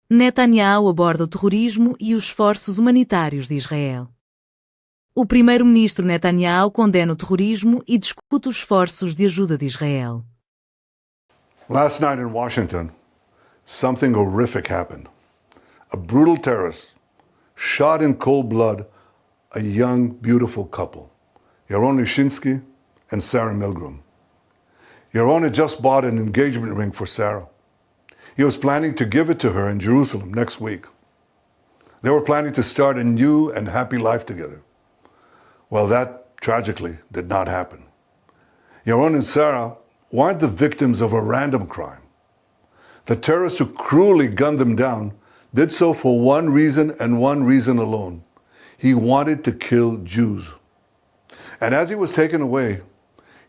Netanyahu aborda o terrorismo e os esforços humanitários de Israel. O primeiro-ministro Netanyahu condena o terrorismo e discute os esforços de ajuda de Israel. Last night in Washington, something horrific happened. A brutal terrorist shot in cold blood a young, beautiful couple, Yarona Shinsky and Sarah Milgrom. Yarona just bought an engagement ring for Sarah. He was planning to give it to her in Jerusalem next week. They were planning to start a new and happy life together. Well, that tragically did not happen. Yarona and Sarah weren't the victims of a random crime. The terrorist who cruelly gunned them down did so for one reason and one reason alone. He wanted to kill Jews. And as he was taken away,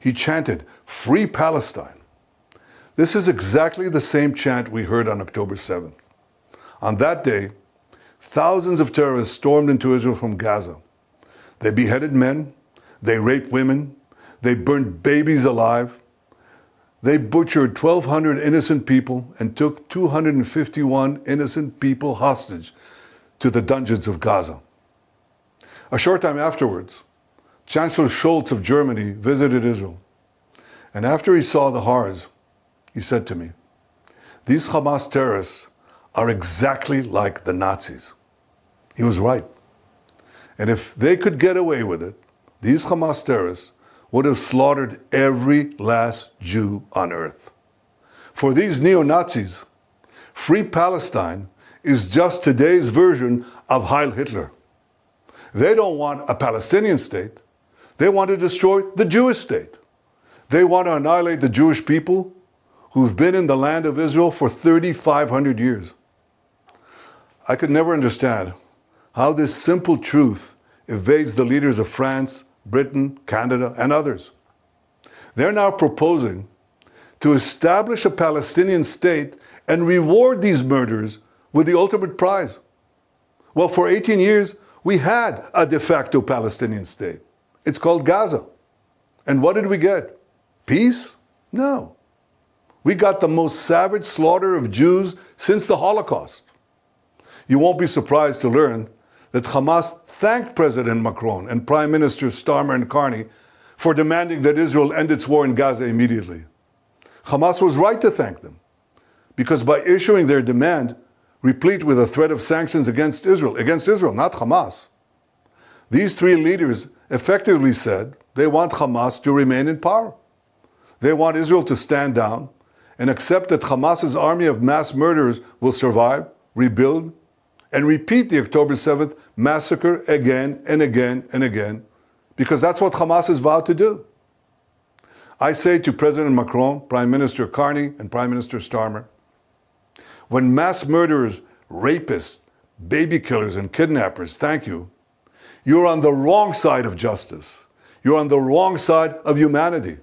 he chanted, "Free Palestine." This is exactly the same chant we heard on October 7th. On that day, thousands of terrorists stormed into Israel from Gaza. They beheaded men, they raped women, they burned babies alive, they butchered 1,200 innocent people and took 251 innocent people hostage to the dungeons of Gaza. A short time afterwards, Chancellor Scholz of Germany visited Israel. And after he saw the horrors, he said to me, "These Hamas terrorists are exactly like the Nazis." He was right. And if they could get away with it, these Hamas terrorists would have slaughtered every last Jew on earth. For these neo-Nazis, Free Palestine is just today's version of Heil Hitler. They don't want a Palestinian state. They want to destroy the Jewish state. They want to annihilate the Jewish people who've been in the land of Israel for 3,500 years. I could never understand how this simple truth evades the leaders of France, Britain, Canada, and others. They're now proposing to establish a Palestinian state and reward these murderers with the ultimate prize. Well, for 18 years, we had a de facto Palestinian state. It's called Gaza. And what did we get? Peace? No. We got the most savage slaughter of Jews since the Holocaust. You won't be surprised to learn that Hamas thanked President Macron and Prime Ministers Starmer and Carney for demanding that Israel end its war in Gaza immediately. Hamas was right to thank them, because by issuing their demand, replete with a threat of sanctions against Israel, not Hamas, these three leaders effectively said they want Hamas to remain in power. They want Israel to stand down and accept that Hamas's army of mass murderers will survive, rebuild, and repeat the October 7th massacre again and again and again, because that's what Hamas is vowed to do. I say to President Macron, Prime Minister Carney, and Prime Minister Starmer, when mass murderers, rapists, baby killers, and kidnappers thank you, you're on the wrong side of justice. You're on the wrong side of humanity.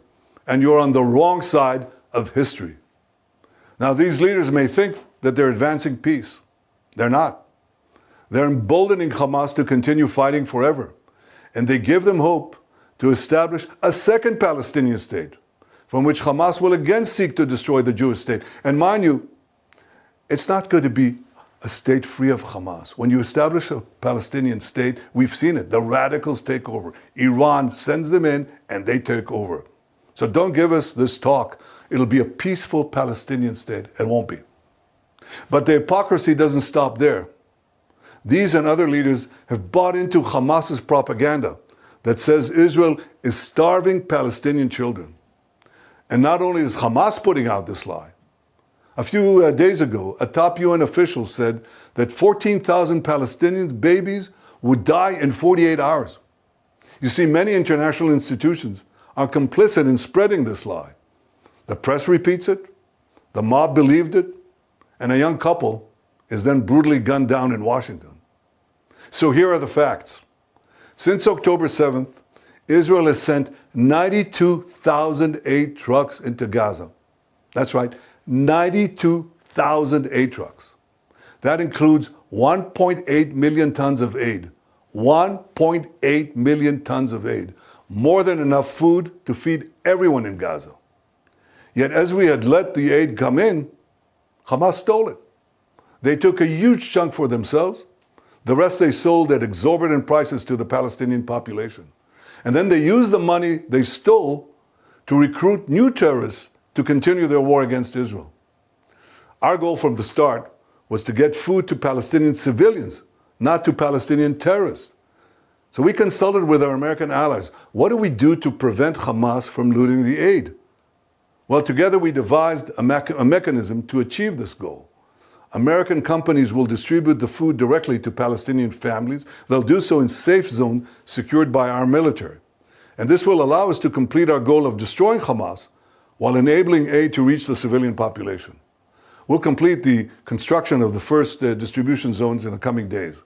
And you're on the wrong side of history. Now, these leaders may think that they're advancing peace. They're not. They're emboldening Hamas to continue fighting forever. And they give them hope to establish a second Palestinian state, from which Hamas will again seek to destroy the Jewish state. And mind you, it's not going to be a state free of Hamas. When you establish a Palestinian state, we've seen it. The radicals take over. Iran sends them in and they take over. So don't give us this talk. It'll be a peaceful Palestinian state. It won't be. But the hypocrisy doesn't stop there. These and other leaders have bought into Hamas's propaganda that says Israel is starving Palestinian children. And not only is Hamas putting out this lie, a few days ago, a top UN official said that 14,000 Palestinian babies would die in 48 hours. You see, many international institutions are complicit in spreading this lie. The press repeats it, the mob believed it, and a young couple is then brutally gunned down in Washington. So here are the facts. Since October 7th, Israel has sent 92,000 aid trucks into Gaza. That's right, 92,000 aid trucks. That includes 1.8 million tons of aid. 1.8 million tons of aid. More than enough food to feed everyone in Gaza. Yet as we had let the aid come in, Hamas stole it. They took a huge chunk for themselves. The rest they sold at exorbitant prices to the Palestinian population. And then they used the money they stole to recruit new terrorists to continue their war against Israel. Our goal from the start was to get food to Palestinian civilians, not to Palestinian terrorists. So we consulted with our American allies. What do we do to prevent Hamas from looting the aid? Well, together we devised a mechanism to achieve this goal. American companies will distribute the food directly to Palestinian families. They'll do so in safe zone secured by our military. And this will allow us to complete our goal of destroying Hamas while enabling aid to reach the civilian population. We'll complete the construction of the first distribution zones in the coming days.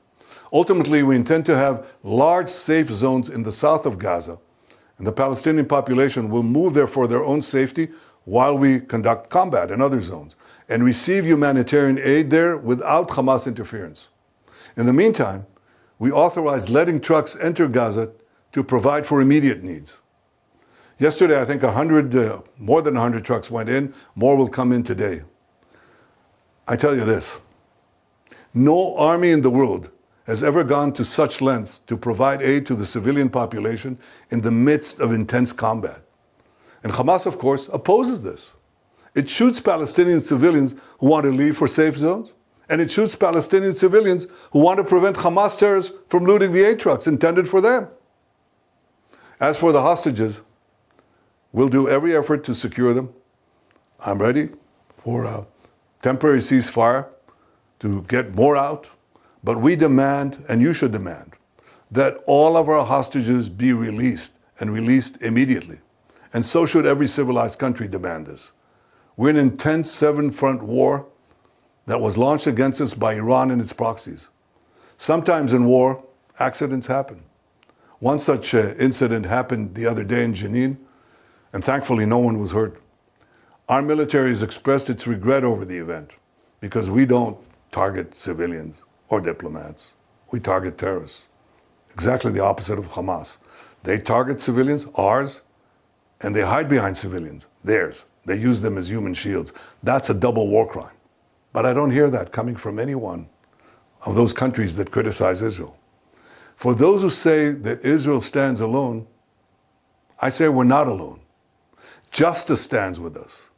Ultimately, we intend to have large safe zones in the south of Gaza, and the Palestinian population will move there for their own safety while we conduct combat in other zones and receive humanitarian aid there without Hamas interference. In the meantime, we authorized letting trucks enter Gaza to provide for immediate needs. Yesterday, I think more than 100 trucks went in. More will come in today. I tell you this, no army in the world has ever gone to such lengths to provide aid to the civilian population in the midst of intense combat. And Hamas, of course, opposes this. It shoots Palestinian civilians who want to leave for safe zones, and it shoots Palestinian civilians who want to prevent Hamas terrorists from looting the aid trucks intended for them. As for the hostages, we'll do every effort to secure them. I'm ready for a temporary ceasefire to get more out, but we demand, and you should demand, that all of our hostages be released, and released immediately. And so should every civilized country demand this. We're in an intense seven-front war that was launched against us by Iran and its proxies. Sometimes in war, accidents happen. One such incident happened the other day in Jenin, and thankfully no one was hurt. Our military has expressed its regret over the event because we don't target civilians or diplomats. We target terrorists. Exactly the opposite of Hamas. They target civilians, ours, and they hide behind civilians, theirs. They use them as human shields. That's a double war crime. But I don't hear that coming from any one of those countries that criticize Israel. For those who say that Israel stands alone, I say we're not alone. Justice stands with us.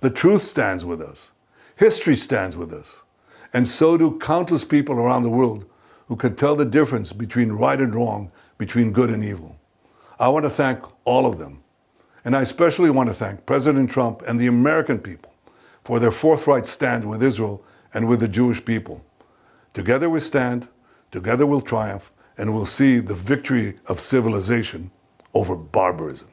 The truth stands with us. History stands with us. And so do countless people around the world who can tell the difference between right and wrong, between good and evil. I want to thank all of them. And I especially want to thank President Trump and the American people for their forthright stand with Israel and with the Jewish people. Together we stand, together we'll triumph, and we'll see the victory of civilization over barbarism.